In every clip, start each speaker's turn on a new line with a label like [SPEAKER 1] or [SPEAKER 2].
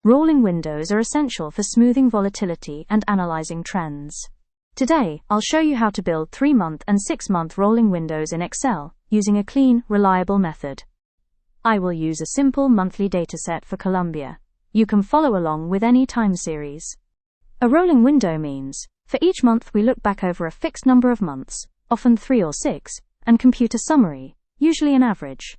[SPEAKER 1] Rolling windows are essential for smoothing volatility and analyzing trends. Today, I'll show you how to build 3-month and 6-month rolling windows in Excel using a clean, reliable method. I will use a simple monthly dataset for Colombia. You can follow along with any time series. A rolling window means, for each month we look back over a fixed number of months, often 3 or 6, and compute a summary, usually an average.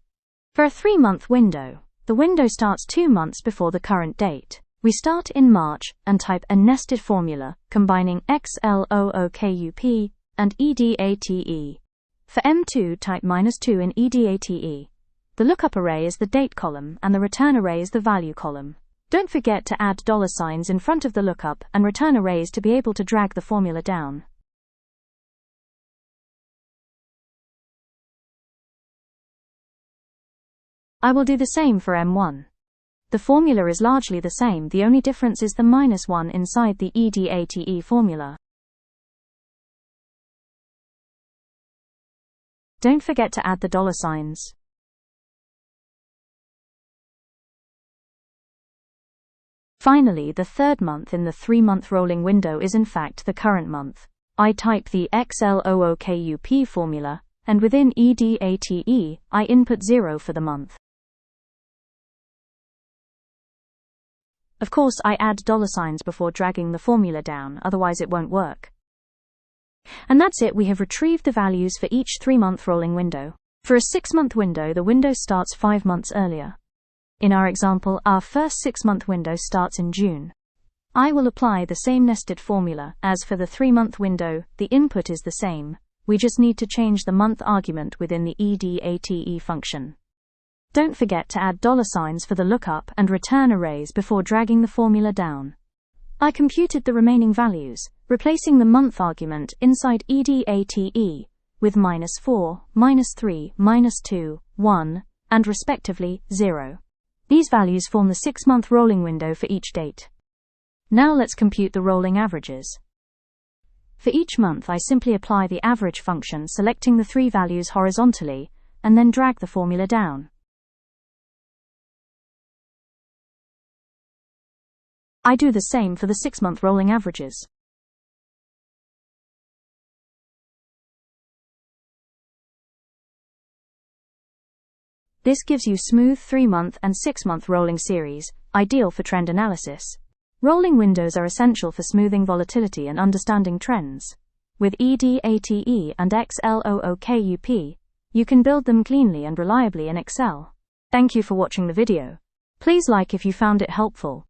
[SPEAKER 1] For a 3-month window, the window starts 2 months before the current date. We start in March and type a nested formula combining XLOOKUP and EDATE. For M2, type -2 in EDATE. The lookup array is the date column and the return array is the value column. Don't forget to add $signs in front of the lookup and return arrays to be able to drag the formula down. I will do the same for M1. The formula is largely the same, the only difference is the -1 inside the EDATE formula. Don't forget to add the $signs. Finally, the third month in the 3-month rolling window is in fact the current month. I type the XLOOKUP formula, and within EDATE, I input 0 for the month. Of course, I add $signs before dragging the formula down, otherwise it won't work. And that's it, we have retrieved the values for each 3-month rolling window. For a 6-month window, the window starts 5 months earlier. In our example, our first 6-month window starts in June. I will apply the same nested formula. As for the 3-month window, the input is the same. We just need to change the month argument within the EDATE function. Don't forget to add $signs for the lookup and return arrays before dragging the formula down. I computed the remaining values, replacing the month argument inside EDATE with -4, -3, -2, 1, and respectively 0. These values form the 6-month rolling window for each date. Now let's compute the rolling averages. For each month, I simply apply the average function, selecting the 3 values horizontally, and then drag the formula down. I do the same for the 6-month rolling averages. This gives you smooth 3-month and 6-month rolling series, ideal for trend analysis. Rolling windows are essential for smoothing volatility and understanding trends. With EDATE and XLOOKUP, you can build them cleanly and reliably in Excel. Thank you for watching the video. Please like if you found it helpful.